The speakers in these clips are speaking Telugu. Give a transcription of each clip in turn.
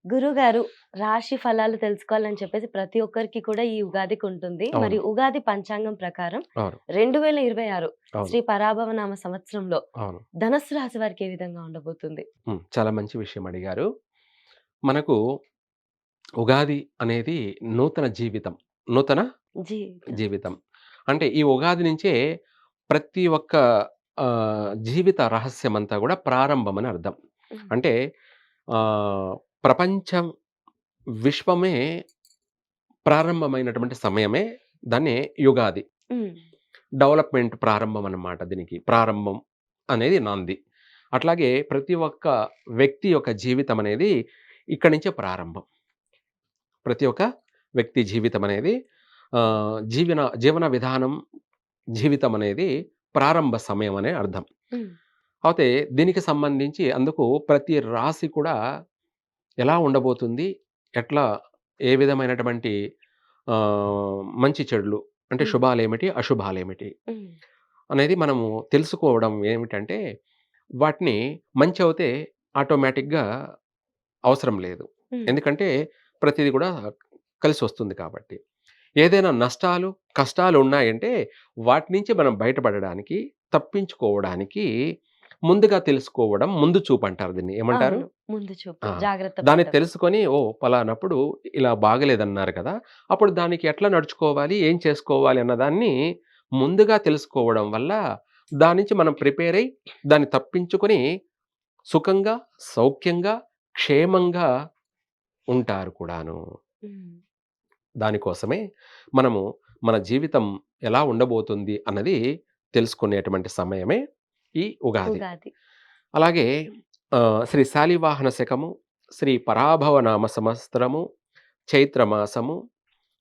గురువుగారు రాశి ఫలాలు తెలుసుకోవాలని చెప్పేసి ప్రతి ఒక్కరికి కూడా ఈ ఉగాదికుంటుంది. మరి అవును. ఉగాది పంచాంగం ప్రకారం అవును. 2026 అవును. శ్రీ పరాభవనామ సంవత్సరంలో అవును. ధనస్సు రాశి వారికి ఏ విధంగా ఉండబోతుంది? చాలా మంచి విషయం అడిగారు. మనకు ఉగాది అనేది నూతన జీవితం. నూతన జీవితం. జీవితం. అంటే ఈ ఉగాది నుంచే ప్రతి ఒక్క జీవిత రహస్యమంతా గూడా ప్రారంభమని అర్థం. హ్మ్. అంటే ప్రపంచం, విశ్వమే ప్రారంభమైనటువంటి సమయమే దాన్ని యుగాది. హ్మ్. డెవలప్‌మెంట్ ప్రారంభం అన్నమాట దీనికి. ప్రారంభం అనేది నాంది. అట్లాగే ప్రతి ఒక్క వ్యక్తి యొక్క జీవితం అనేది ఇక్కడి నుంచే ప్రారంభం. ప్రతి ఒక్క వ్యక్తి జీవితం అనేది జీవన విధానం, జీవితం అనేది ప్రారంభ సమయం అనే అర్థం. హ్మ్. అయితే దీనికి సంబంధించి అందుకు ప్రతి రాశి కూడా ఎలా ఉండబోతుంది? ఎట్లా ఏ విధమైనటువంటి మంచి చెడులు అంటే హ్మ్. శుభాలేమిటి? అశుభాలేమిటి? హ్మ్. అనేది మనము తెలుసుకోవడం ఏమిటంటే, వాటిని మంచవుతే ఆటోమేటిక్‌గా అవసరం లేదు. హ్మ్. ఎందుకంటే, ప్రతీది కూడా కలిసొస్తుంది కాబట్టి. ఏదైనా నష్టాలు, కష్టాలు ఉన్నాయంటే, వాటి నుంచి మనం బయటపడడానికి, తప్పించుకోవడానికి ముందుగా తెలుసుకోవడం ముందు చూపంటారు దీన్ని. ఏమంటారు? అవును. ముందు చూపు. ఆ! జాగ్రత్త దాన్ని పడడం. తెలుసుకొని ఓహ్! పలానప్పుడు ఇలా బాగలేదన్నారు కదా! అప్పుడు దానికి ఎట్లా నడుచుకోవాలి? ఏం చేసుకోవాలి? అన్నదాన్ని ముందుగా తెలుసుకోవడం వల్ల దాని నుంచి మనం ప్రిపేర్ అయ్యి దాన్ని తప్పించుకొని సుఖంగా, సౌఖ్యంగా, క్షేమంగా ఉంటారు కూడాను. హ్మ్. దానికోసమే మనము మన జీవితం ఎలా ఉండబోతుంది అన్నది తెలుసుకునేటువంటి సమయమే ఈ ఉగాది. ఉగాది. అలాగే శ్రీ శాలివాహన శకము, శ్రీ పరాభవనామ సంవత్సరము, చైత్రమాసము,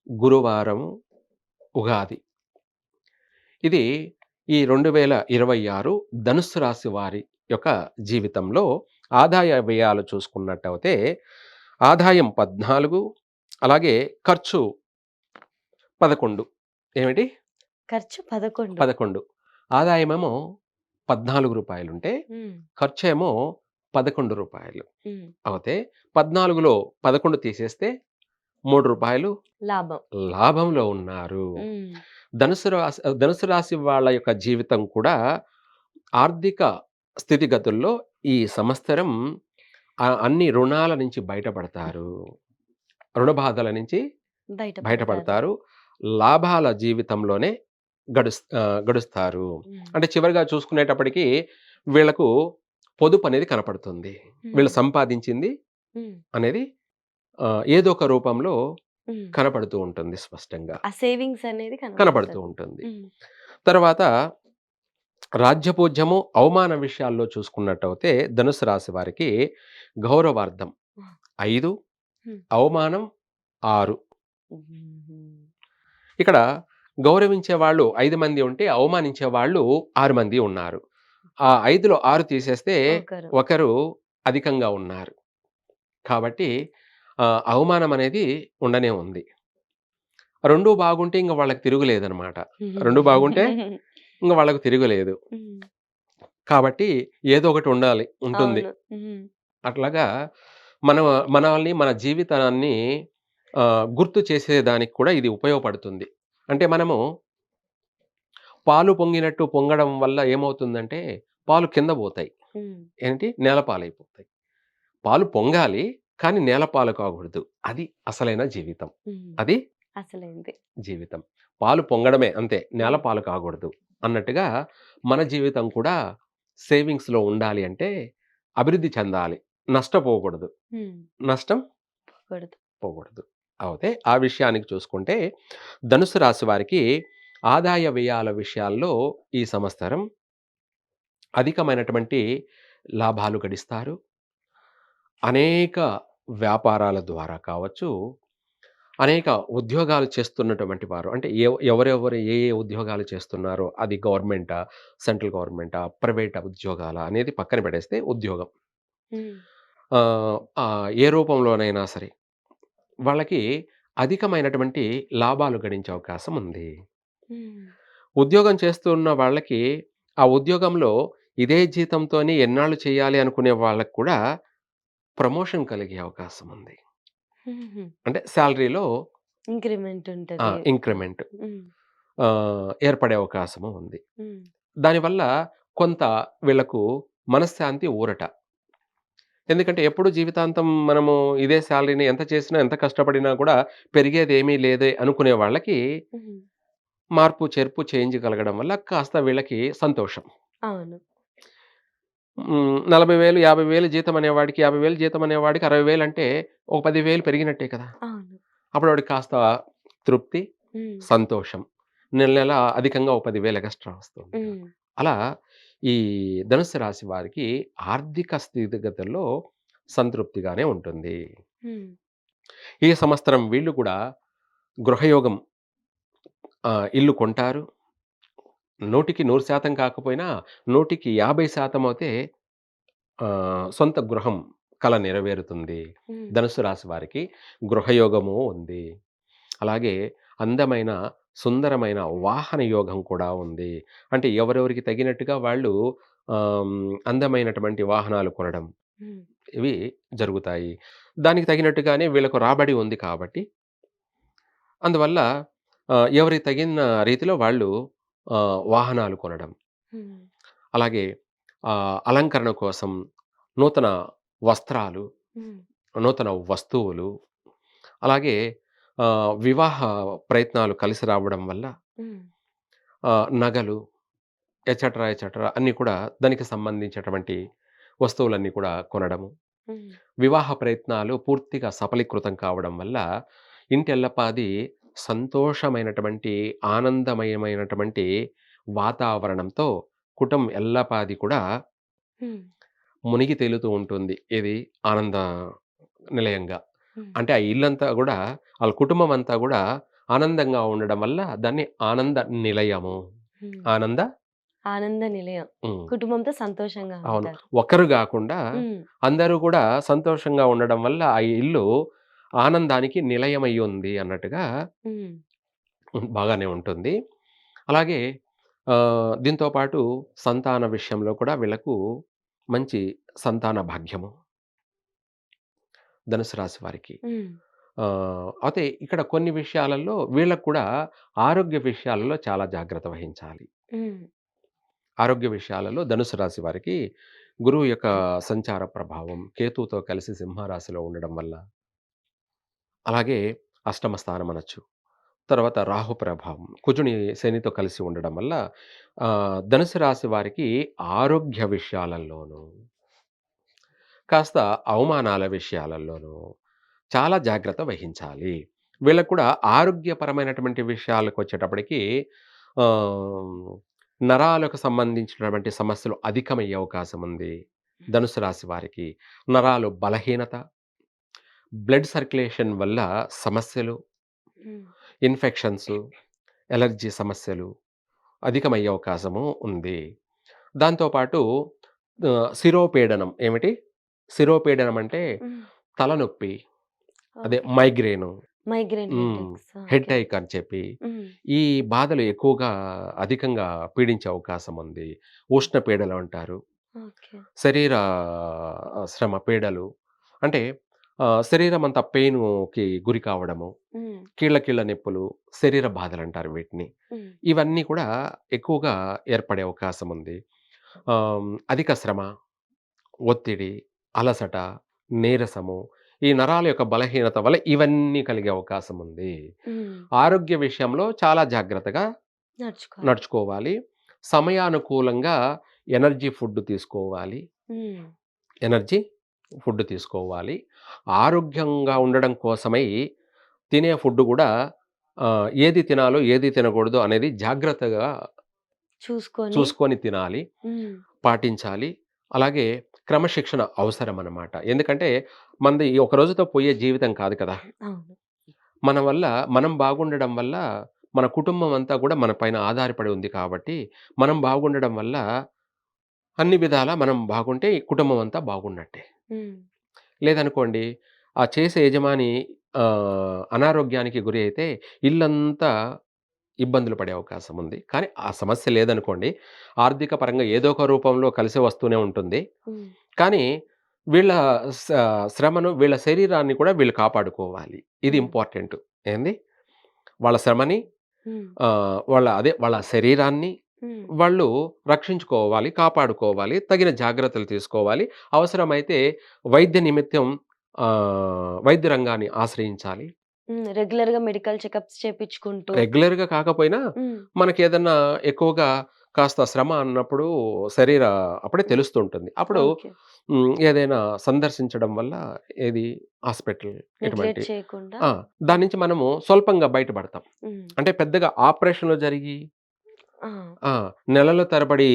గురువారము, ఉగాది. ఇది ఈ 2026 ధనుస్సు రాశి వారి యొక్క జీవితంలో ఆదాయ వ్యయాలు చూసుకున్నట్టయితే, ఆదాయం 14 అలాగే ఖర్చు 11. ఏమిటి? ఖర్చు 11. 11. ఆదాయమేమో రూ. 14 హ్మ్. ఖర్చేమో రూ. 11. హ్మ్. అవుతే 14లో 11 తీసేస్తే రూ. 3 లాభం. లాభంలో ఉన్నారు. హ్మ్. ధనుసు రాశి వాళ్ళ యొక్క జీవితం కూడా ఆర్థిక స్థితిగతుల్లో ఈ సంవత్సరం అన్ని రుణాల నుంచి బయటపడతారు. రుణ బాధల నుంచి బయటపడతారు. బయటపడతారు. లాభాల జీవితంలోనే గడుస్తారు. హ్మ్. అంటే చివరిగా చూసుకునేటప్పటికి వీళ్ళకు పొదుపనేది కనపడుతుంది. హ్మ్. వీళ్ళు సంపాదించింది హ్మ్. అనేది ఏదో ఒక రూపంలో హ్మ్. కనపడుతూ ఉంటుంది స్పష్టంగా. ఆ సేవింగ్స్ అనేది కనపడుతూ కనబడతది. ఉంటుంది. హ్మ్. తర్వాత రాజ్యపూజ్యము, అవమాన విషయాల్లో చూసుకున్నట్టయితే ధనుసు రాశి వారికి గౌరవార్థం హ్మ్. 5, హ్మ్. అవమానం 6. హుహు. ఇక్కడ గౌరవించే వాళ్ళు 5 మంది ఉంటే, అవమానించే వాళ్ళు 6 మంది ఉన్నారు. ఆ 5లో 6 తీసేస్తే ఒకరు. ఒకరు అధికంగా ఉన్నారు. కాబట్టి అవమానం అనేది ఉండనే ఉంది. 2 బాగుంటే ఇంక వాళ్ళకి తిరుగులేదనమాట. 2 బాగుంటే ఇంక వాళ్ళకి తిరుగులేదు. హ్మ్. కాబట్టి ఏదో ఒకటి ఉంటుంది. అవును. హ్మ్. అట్లాగా మన మనల్ని మన జీవితాన్ని గుర్తు చేసేదానికి కూడా ఇది ఉపయోగపడుతుంది. అంటే మనము పాలు పొంగినట్టు పొంగడం వల్ల ఏమవుతుందంటే, పాలు కింద బోతాయి. హ్మ్. ఏంటి? నేలపాలైపోతాయి. పాలు పొంగాలి, కానీ నేలపాలు కాగూడదు. అది అసలైన జీవితం. హ్మ్. అది అసలైంది. జీవితం. పాలు పొంగడమే అంతే. హ్మ్. నేలపాలు కాగూడదు. అన్నట్టుగా మన జీవితం కూడా సేవింగ్స్‌లో ఉండాలి అంటే, అభివృద్ధి చెందాలి. నష్టపోకూడదు. హ్మ్. నష్టం కూడదు. పోకూడదు. అయితే ఆ విషయానికి చూసుకుంటే, ధనుసు రాశి వారికి ఆదాయ వ్యయాల విషయాల్లో ఈ సంవత్సరం అధికమైనటువంటి లాభాలు గడిస్తారు. అనేక వ్యాపారాల ద్వారా కావచ్చు, అనేక ఉద్యోగాలు చేస్తున్నటువంటి వారు అంటే ఎవరెవరు ఏ ఏ ఉద్యోగాలు చేస్తున్నారో అది గవర్నమెంటా, సెంట్రల్ గవర్నమెంటా, ప్రైవేట్ ఉద్యోగాలా అనేది పక్కన పెట్టేస్తే ఉద్యోగం. హ్మ్. ఏ రూపంలోనైనా సరే వాళ్ళకి అధికమైనటువంటి లాభాలు గడించే అవకాశం ఉంది. హ్మ్. ఉద్యోగం చేస్తున్న వాళ్ళకి, ఆ ఉద్యోగంలో ఇదే జీతంతోని ఎన్నాళ్ళు చేయాలి అనుకునే వాళ్ళకి కూడా ప్రమోషన్ కలిగే అవకాశం ఉంది. హుహు. అంటే సాలరీలో ఇంక్రిమెంట్ ఉంటది. ఇంక్రిమెంట్ హ్మ్. ఏర్పడే అవకాశము ఉంది. హ్మ్. దానివల్ల కొంత వీళ్ళకు మనశ్శాంతి, ఊరట. ఎందుకంటే ఎప్పుడు జీవితాంతం మనము ఇదే సాలరీని ఎంత చేసినా, ఎంత కష్టపడినా కూడా పెరిగేదేమీ లేదే అనుకునే వాళ్ళకి హ్మ్. మార్పు, చేర్పు, చేంజ్ కలగడం వల్ల కాస్త వీళ్ళకి సంతోషం. అవును. 40,000, 50,000 జీతం అనేవాడికి, 50,000 జీతం అనేవాడికి 60,000 అంటే ఒక 10,000 పెరిగినట్టే కదా! అవును. అప్పుడు వాడికి కాస్త తృప్తి, హ్మ్. సంతోషం. నెల నెల అధికంగా ఒక 10,000 ఎగస్ట్రా వస్తూ ఉంటుంది. హ్మ్. అలా ఈ ధనుస్సు రాశి వారికి ఆర్థిక స్థితిగతుల్లో సంతృప్తిగానే ఉంటుంది. హ్మ్. ఈ సంవత్సరం వీళ్ళు కూడా గృహయోగం ఇల్లు కొంటారు. 100కి 100% కాకపోయినా 100కి 50% అయితే సొంత గృహం కల నెరవేరుతుంది. హ్మ్. ధనుస్సు రాశి వారికి గృహయోగము ఉంది. అలాగే అందమైన, సుందరమైన వాహన యోగం కూడా ఉంది. అంటే ఎవరెవరికి తగినట్టుగా వాళ్ళు అందమైనటువంటి వాహనాలు కొనడం హ్మ్. ఇవి జరుగుతాయి. దానికి తగినట్టుగానే వీళ్ళకు రాబడి ఉంది కాబట్టి, అందువల్ల ఎవరికి తగిన రీతిలో వాళ్ళు వాహనాలు కొనడం. హ్మ్. అలాగే అలంకరణ కోసం నూతన వస్త్రాలు, హ్మ్. నూతన వస్తువులు, అలాగే వివాహ ప్రయత్నాలు కలిసి రావడం వల్ల హ్మ్. నగలు ఎటెట్రా, ఎటెట్రా అన్నీ కూడా దానికి సంబంధించినటువంటి వస్తువులన్నీ కూడా కొనడము. హ్మ్. వివాహ ప్రయత్నాలు పూర్తిగా సఫలీకృతం కావడం వల్ల ఇంటెల్లపాది సంతోషమైనటువంటి, ఆనందమయమైనటువంటి వాతావరణంతో కుటుంబం ఎల్లపాది కూడా హ్మ్. మునిగి తేలుతూ ఉంటుంది. ఏది ఆనంద నిలయంగా. హ్మ్. అంటే ఆ ఇల్లంతా గూడా ఆళ్ళ కుటుంబం అంతా గూడా ఆనందంగా ఉండడం వల్ల దాన్ని ఆనంద నిలయము. హ్మ్. ఆనంద ఆనంద నిలయం. హ్మ్. కుటుంబంతో సంతోషంగా అవును. ఉంటారు. ఒకరు గాకుండా హ్మ్. అందరూ గూడా సంతోషంగా ఉండడం వల్ల ఆ ఇల్లు ఆనందానికి నిలయమయ్యుంది అన్నట్టుగా హ్మ్. బాగానే ఉంటుంది. అలాగే దీంతో పాటు సంతాన విషయంలో కూడా వీళ్ళకు మంచి సంతాన భాగ్యము ధనుసు రాశి వారికి. హ్మ్. అయితే ఇక్కడ కొన్ని విషయాలలో వీళ్ళకి కూడా ఆరోగ్య విషయాలలో చాలా జాగ్రత్త వహించాలి. హ్మ్. ఆరోగ్య విషయాలలో ధనుసు రాశి వారికి గురువు యొక్క సంచార ప్రభావం, కేతువుతో కలిసి సింహరాశిలో ఉండడం వల్ల, అలాగే అష్టమ స్థానం అనొచ్చు. తర్వాత రాహు ప్రభావం, కుజుని శనితో కలిసి ఉండడం వల్ల ధనుసు రాశి వారికి ఆరోగ్య విషయాలల్లోనూ, కాస్త అవమానాల విషయాలల్లోనూ చాలా జాగ్రత్త వహించాలి. వీళ్ళకి కూడా ఆరోగ్యపరమైనటువంటి విషయాలకొచ్చేటప్పటికి ఆహ్, నరాలకు సంబంధించినటువంటి సమస్యలు అధికమయ్యే అవకాశం ఉంది. ధనుసు రాశి వారికి. నరాలు బలహీనత, బ్లడ్ సర్క్యులేషన్ వల్ల సమస్యలు, హ్మ్. ఇన్ఫెక్షన్సు, అలర్జీ సమస్యలు అధికమయ్యే అవకాశము ఉంది. దాంతో పాటు శిరోపీడనం ఏమిటి? శిరోపీడనం అంటే హ్మ్. తలనొప్పి, అదే ఓకే. మైగ్రేను. మైగ్రేన్ హ్మ్. హెడేక్స్. ఓకే. హెడ్‌ఏక్ అని చెప్పి, హ్మ్. ఈ బాధలు ఎక్కువగా అధికంగా పీడించే అవకాశం ఉంది. ఉష్ణ పీడలు అంటారు. ఓకే. శరీర శ్రమ పీడలు. అంటే శరీరమంతా పెయినుకి గురి కావడము, హ్మ్. కీళ్ళ కీళ్ళ నొప్పులు, శరీర బాధలంటారు వీటిని. హ్మ్. ఇవన్నీ కూడా ఎక్కువగా ఏర్పడే అవకాశం ఉంది. అధిక శ్రమ, ఒత్తిడి, అలసట, నీరసము, ఈ నరాల యొక్క బలహీనత వల్ల ఇవన్నీ కలిగే అవకాశం ఉంది. హ్మ్. ఆరోగ్య విషయంలో చాలా జాగ్రత్తగా నడుచుకోవాలి. నడుచుకోవాలి. సమయానుకూలంగా ఎనర్జీ ఫుడ్ తీసుకోవాలి. హ్మ్. ఎనర్జీ ఫుడ్ తీసుకోవాలి. ఆరోగ్యంగా ఉండడం కోసమై తినే ఫుడ్ గూడా ఏది తినాలో, ఏది తినకూడదో అనేది జాగ్రత్తగా చూసుకొని చూసుకొని తినాలి. హ్మ్. పాటించాలి. అలాగే క్రమశిక్షణ అవసరమనమాట. ఎందుకంటే మనది ఈ ఒక రోజుతో పోయే జీవితం కాదు కదా! అవును. మన వల్ల మనం బాగుండడం వల్ల మన కుటుంబం అంతా గూడా మన పైన ఆధారపడి ఉంది కాబట్టి, మనం బాగుండడం వల్ల అన్ని విధాలా మనం బాగుంటే ఈ కుటుంబం అంతా బాగున్నట్టే. హ్మ్. లేదనుకోండి ఆ చేసే యజమాని అనారోగ్యానికి గురి అయితే ఇల్లంతా ఇబ్బందులు పడే అవకాశం ఉంది. కానీ ఆ సమస్య లేదనుకోండి, ఆర్థిక పరంగా ఏదో ఒక రూపంలో కలిసి వస్తూనే ఉంటుంది. హ్మ్. కానీ వీళ్ళ స శ్రమను, వీళ్ళ శరీరాన్ని కూడా వీళ్ళు కాపాడుకోవాలి. ఇది హ్మ్. ఇంపార్టెంట్. ఏంది? వాళ్ళ శ్రమని హ్మ్. వాళ్ళ శరీరాన్ని హ్మ్. వాళ్ళు రక్షించుకోవాలి, కాపాడుకోవాలి, తగిన జాగ్రత్తలు తీసుకోవాలి. అవసరమైతే వైద్య నిమిత్తం వైద్య రంగాన్ని ఆశ్రయించాలి. హ్మ్. రెగ్యులర్‌గా మెడికల్ చెకప్స్ చేపిచ్చుకుంటూ. రెగ్యులర్‌గా కాకపోయినా హ్మ్. మనకేదన్నా ఎక్కువగా కాస్త శ్రమ అన్నప్పుడు శరీర అప్పుడే హ్మ్. తెలుస్తుంటుంది. అప్పుడు ఓకే. ఏదైనా సందర్శించడం వల్ల ఏది హాస్పిటల్ నెగ్లెక్ట్ ఇటువంటి చేయకుండా. ఆ! దాని నుంచి మనము స్వల్పంగా బయటపడతాం. హ్మ్. అంటే పెద్దగా ఆపరేషన్‌లు జరిగి ఆ! ఆ! నెలల తరబడి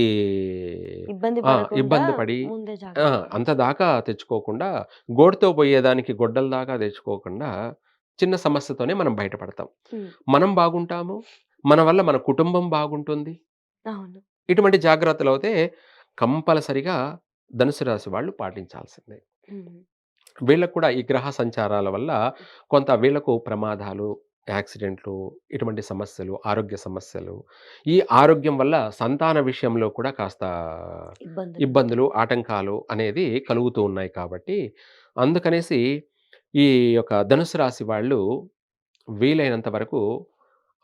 ఇబ్బంది ఆ! పడకుండా ఇబ్బంది పడి ముందే ఆ! జాగ్రత్త అంత పడొచ్చు. దాకా తెచ్చుకోకుండా, గోటితో పోయేదానికి గొడ్డల దాకా తెచ్చుకోకుండా, చిన్న సమస్యతోనే మనం బయటపడతాం. హ్మ్. మనం బాగుంటాము. మన వల్ల మన కుటుంబం బాగుంటుంది. అవును. ఇటువంటి జాగ్రత్తలవుతే కంపల్సరిగా ధనుసు రాశి వాళ్ళు పాటించాల్సిందే. హ్మ్. వీళ్ళకి కూడా ఈ గ్రహ సంచారాల వల్ల కొంత వీళ్ళకు ప్రమాదాలు, యాక్సిడెంట్లు, ఇటువంటి సమస్యలు, ఆరోగ్య సమస్యలు, ఈ ఆరోగ్యం వల్ల సంతాన విషయంలో కూడా కాస్త ఇబ్బందులుంటాయి. ఇబ్బందులు, ఆటంకాలు అనేది కలుగుతూ ఉన్నాయి కాబట్టి, అందుకనేసి ఈ యొక్క ధనుసు రాశి వాళ్ళు వీలైనంత వరకు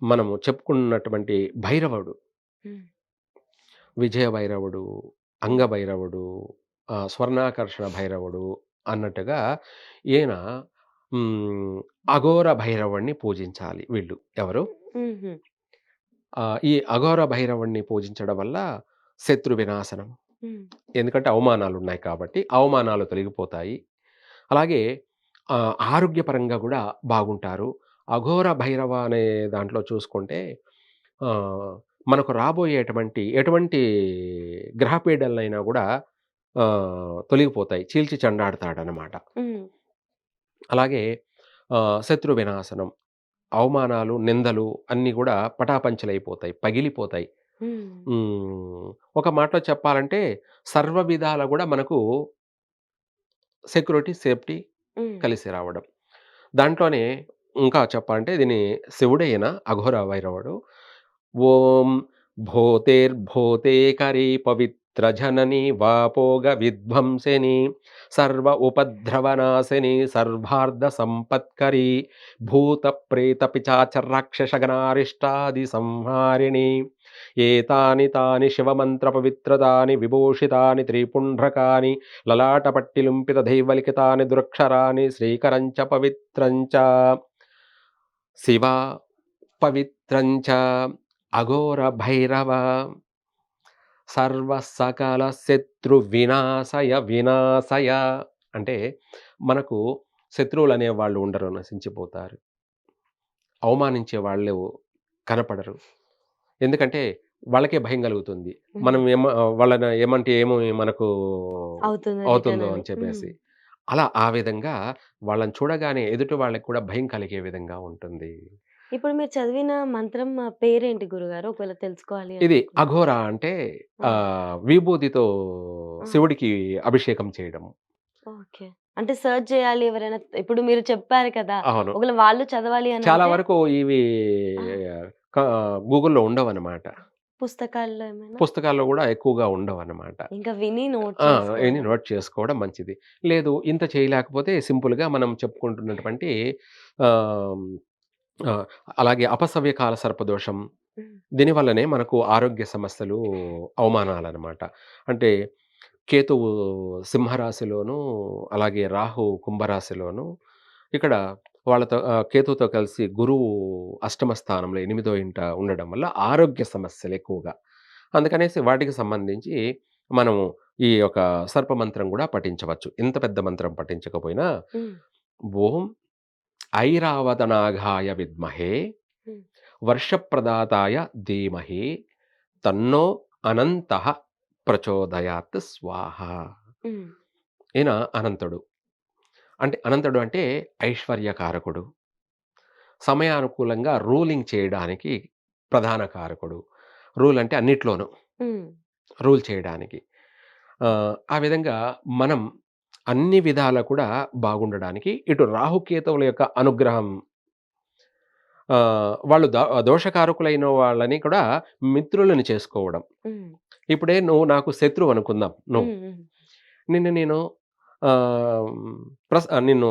మనము చెప్పుకున్నటువంటి భైరవుడు, హ్మ్. విజయ భైరవుడు, హ్మ్. అంగభైరవుడు, స్వర్ణాకర్షణ భైరవుడు అన్నట్టుగా ఈయన హ్మ్, అఘోర భైరవుడిని పూజించాలి వీళ్ళు. ఎవరు? హుహు. ఈ అఘోర భైరవుడిని పూజించడం వల్ల శత్రు వినాశనం. హ్మ్. ఎందుకంటే అవమానాలున్నాయి కాబట్టి, అవమానాలు తొలగిపోతాయి. అలాగే ఆరోగ్యపరంగా గూడా బాగుంటారు. అఘోర భైరవ అనే దాంట్లో చూసుకుంటే ఆహ్, మనకు రాబోయేటువంటి ఎటువంటి గ్రహ పీడనలైనా గూడా తొలగిపోతాయి. చీల్చి చెండాడతాడనమాట. హ్మ్. అలాగే శత్రు వినాశనం, అవమానాలు, నిందలు అన్నీ గూడా పటాపంచలైపోతాయి. పగిలిపోతాయి. హ్మ్. హ్మ్. ఒక మాటలో చెప్పాలంటే సర్వ విధాల గూడా మనకు సెక్యూరిటీ, సేఫ్టీ హ్మ్. కలిసి రావడం. దాంట్లోనే ఇంకా చెప్పాలంటే దీన్ని శివుడే ఈయన అఘోర భైరవుడు. ఓం భూతేర్భూతేకరీ పవిత్ర జనని వాపోగ విధ్వంసిని సర్వ ఉపద్రవనాశిని సర్వార్ధ సంపత్కరీ భూత ప్రేత పిశాచ రాక్షస గణారిష్టాది సంహారిణి ఏతాని తాని శివమంత్ర పవిత్రదాని విభూషితాని త్రిపుండ్రకాని లలాటపట్టిలుంపిత దైవలిఖితాని దురక్షరాణి శ్రీకరంచ పవిత్రంచ శివ పవిత్రంచ అఘోర భైరవ సర్వ సకల శత్రు వినాశయ వినాశయ అంటే మనకు శత్రువులనే వాళ్ళు ఉండరు, నశించిపోతారు. అవమానించే వాళ్ళు కనపడరు. ఎందుకంటే వాళ్ళకే భయం కలుగుతుంది. హ్మ్. మనం వాళ్ళని ఏమంటే ఏమో మనకు అవుతుంది రిటర్న్ అవుతుందో అని. అని హ్మ్. చెప్పేసి. అలా ఆ విధంగా వాళ్ళని చూడగానే ఎదుటి వాళ్ళకి కూడా భయం కలిగే విధంగా ఉంటుంది. ఇప్పుడు మీరు చదివిన మంత్రం పేరేంటి గురుగారు? ఒకవేళ తెలుసుకోవాలి అని ఇది అనుకుంటే? అఘోర అంటే ఆ! విభూతితో ఆ! శివుడికి అభిషేకం చేయడం. ఓకే. అంటే సెర్చ్ జేయాలి ఎవరైనా ఇప్పుడు మీరు చెప్పారు కదా! అవును. ఒకవేళ వాళ్ళు చదవాలి చాలా అనంటే వరకు ఇవి ఆ! క గూగుల్‌లో ఉండవనమాట. పుస్తకాల్లో ఏమైనా? పుస్తకాల్లో గూడా ఎక్కువగా ఉండవనమాట. ఇంకా విని నోట్ ఆ! ఇయన్నీ చేసుకోవడం. నోట్ చేసుకోవడం మంచిది. లేదు ఇంత చేయలేకపోతే సింపుల్‌గా మనం చెప్పుకుంటున్నటువంటి ఆహ్, ఆహ్, అలాగే అపసవ్య కాల సర్పదోషం. హ్మ్. దీనివల్లనే మనకు ఆరోగ్య సమస్యలు, అవమానాలనమాట. అంటే కేతువు సింహరాశిలోను, అలాగే రాహు కుంభరాశిలోను, ఇక్కడ కేతువుతో కలిసి గురువు అష్టమ స్థానంలో ఎనిమిదో ఇంట ఉండడం వల్ల ఆరోగ్య సమస్యలు ఎక్కువగా. అందుకనేసి వాటికి సంబంధించి మనము ఈ యొక్క సర్పమంత్రం గూడా పఠించవచ్చు. ఇంత పెద్ద మంత్రం పఠించకపోయినా హ్మ్. ఓం ఐరావతనాఘాయ విద్మహే హ్మ్. వర్షప్రదాతాయ ధీమహి తన్నో అనంతః ప్రచోదయాత్ స్వాహ. హ్మ్. ఈయన అనంతుడు. అంటే అనంతుడు అంటే ఐశ్వర్యకారకుడు. సమయానుకూలంగా రూలింగ్ చేయడానికి ప్రధాన కారకుడు. రూల్ అంటే అన్నిట్లోనూ హ్మ్. రూల్ చేయడానికి. ఆ విధంగా మనం అన్ని విధాలా కూడా బాగుండడానికి ఇటు రాహుకేతువుల యొక్క అనుగ్రహం, వాళ్ళు దోషకారకులైన వాళ్ళని కూడా మిత్రులను చేసుకోవడం. హ్మ్. ఇప్పుడే నువ్వు నాకు శత్రువు అనుకుందాం నువ్వు. హ్మ్. హ్మ్. నిన్ను నేను ఆహ్, నిన్ను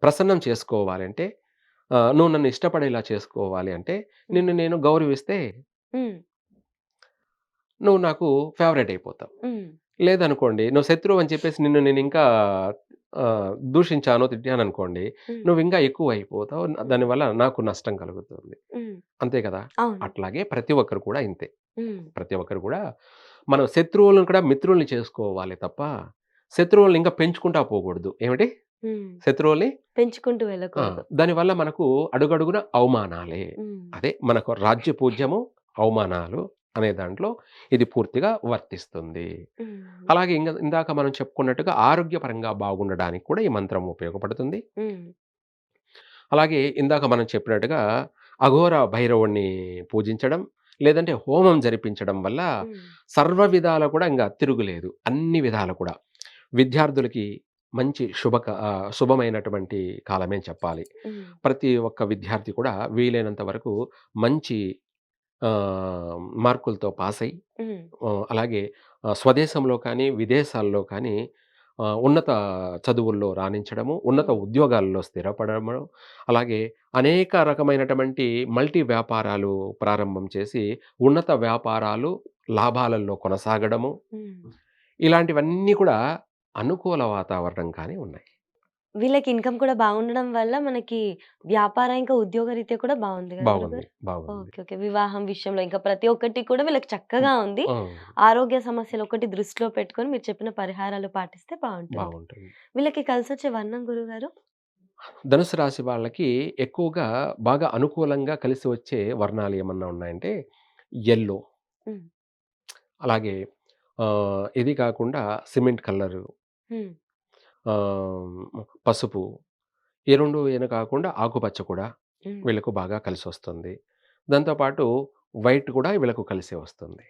ప్రసన్నం చేసుకోవాలి అంటే నువ్వు నన్ను ఇష్టపడేలా చేసుకోవాలి అంటే హ్మ్. నిన్ను నేను గౌరవిస్తే హ్మ్. నువ్వు నాకు ఫేవరైట్ అయిపోతావు. హ్మ్. లేదనుకోండి నువ్వు శత్రువు అని చెప్పేసి నిన్ను నేను ఇంకా దూషించానో, తిట్టాననుకోండి హ్మ్. నువ్వు ఇంకా ఎక్కువైపోతావు. దానివల్ల నాకు నష్టం కలుగుతుంది. హ్మ్. అంతే కదా! అవును. అట్లాగే ప్రతి ఒక్కరు కూడా ఇంతే. హ్మ్. ప్రతి ఒక్కరు కూడా మనం శత్రువులను కూడా మిత్రుల్ని చేసుకోవాలి తప్ప, శత్రువుల్ని ఇంకా పెంచుకుంటా పోకూడదు. ఏమిటి? హ్మ్. శత్రువుల్ని పెంచుకుంటూ ఆ! వెళ్ళకూడదు. దానివల్ల మనకు అడుగడుగున అవమానాలే. హ్మ్. అదే మనకు రాజ్యపూజ్యము, అవమానాలు అనే దాంట్లో ఇది పూర్తిగా వర్తిస్తుంది. హ్మ్. అలాగే ఇందాక మనం చెప్పుకున్నట్టుగా ఆరోగ్యపరంగా బాగుండడానికి కూడా ఈ మంత్రం ఉపయోగపడుతుంది. హ్మ్. అలాగే ఇందాక మనం చెప్పినట్టుగా అఘోర భైరవుడిని పూజించడం, లేదంటే హోమం జరిపించడం వల్ల హ్మ్. సర్వ విధాలా కూడా ఇంగ తిరుగులేదు. అన్ని విధాలు కూడా. విద్యార్థులకి మంచి శుభమైనటువంటి కాలమే అని చెప్పాలి. హ్మ్. ప్రతి ఒక్క విద్యార్థి కూడా వీలైనంత వరకు మంచి మార్కులతో పాసై హ్మ్. అలాగే స్వదేశంలో కానీ, విదేశాల్లో కానీ ఉన్నత చదువుల్లో రాణించడము, ఉన్నత హ్మ్. ఉద్యోగాల్లో స్థిరపడము, అలాగే అనేక రకమైనటువంటి మల్టీ వ్యాపారాలు ప్రారంభం చేసి, ఉన్నత వ్యాపారాలు లాభాలలో కొనసాగడము, హ్మ్. ఇలాంటివన్నీ కూడా అనుకూల వాతావరణంగానే ఉన్నాయి. వీళ్ళకి ఇన్‌కమ్ కూడా బాగుండడం వల్ల మనకి వ్యాపార ఇంకా ఉద్యోగరీత్యా కూడా బావుంది గదా బాగుంది. గురుగారు? బాగుంది. ఓకే. ఓకే. వివాహం విషయంలో ఇంకా ప్రతి ఒక్కటి కూడా వీళ్ళకి హ్మ్. చక్కగా ఉంది. ఆ! ఆరోగ్య సమస్యలొకటి దృష్టిలో పెట్టుకొని మీరు చెప్పిన పరిహారాలు పాటిస్తే బావుంటుంది. బాగుంటుంది. వీళ్ళకి కలిసొచ్చే వర్ణం గురుగారు? ధనుసు రాశి వాళ్ళకి ఎక్కువగా బాగా అనుకూలంగా కలిసి వచ్చే వర్ణాలు ఏమన్నా ఉన్నాయంటే యెల్లో, హ్మ్. అలాగే ఇది కాకుండా సిమెంట్ కలరు, హ్మ్. పసుపు. ఈ 2 కాకుండా ఆకుపచ్చ కూడా హ్మ్. వీళ్ళకు బాగా కలిసొస్తుంది. దాంతో పాటు వైట్ కూడా వీళ్ళకు కలిసే వస్తుంది.